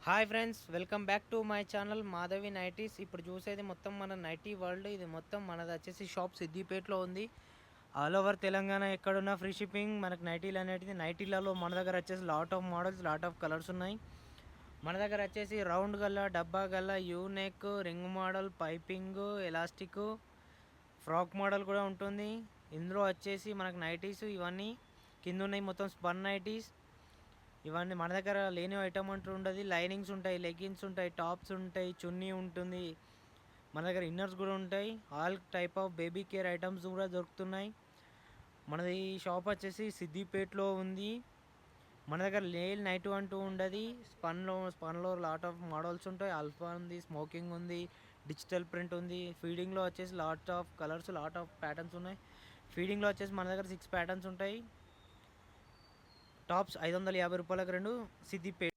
Hi friends, welcome back to my channel Madhavi nighties. ఇప్పుడు చూసేది మొత్తం మన నైటీ వరల్డ్. ఇది మొత్తం మనది వచ్చేసి షాప్ సిద్దిపేటలో ఉంది. ఆల్ ఓవర్ తెలంగాణ ఎక్కడున్నా ఫ్రీ షిప్పింగ్. మనకు నైటీలు అనేది నైటీలలో మన దగ్గర వచ్చేసి lot of models, lot of colours ఉన్నాయి. మన దగ్గర వచ్చేసి రౌండ్ గల్ల, డబ్బా గల్ల, U neck, ring model, piping, elastic, frock model కూడా ఉంటుంది. ఇందులో వచ్చేసి మనకు నైటీస్ ఇవన్నీ కింద ఉన్నాయి. మొత్తం స్పన్ నైటీస్. ఇవన్నీ మన దగ్గర లేని ఐటమ్ అంటూ ఉండదు. లైనింగ్స్ ఉంటాయి, లెగ్గిన్స్ ఉంటాయి, టాప్స్ ఉంటాయి, చున్నీ ఉంటుంది. మన దగ్గర ఇన్నర్స్ కూడా ఉంటాయి. All type of baby care items కూడా దొరుకుతున్నాయి. మనది షాప్ వచ్చేసి సిద్దిపేటలో ఉంది. మన దగ్గర లేని నైట్ అంటూ ఉండదు. స్పన్లో లాట్ ఆఫ్ మోడల్స్ ఉంటాయి. ఆల్ఫా ఉంది, స్మోకింగ్ ఉంది, డిజిటల్ ప్రింట్ ఉంది. ఫీడింగ్లో వచ్చేసి lot of colours, lot of patterns ఉన్నాయి. ఫీడింగ్లో వచ్చేసి మన దగ్గర 6 ప్యాటర్న్స్ ఉంటాయి. టాప్స్ 550 రూపాయలకు 2 సిద్దిపేట.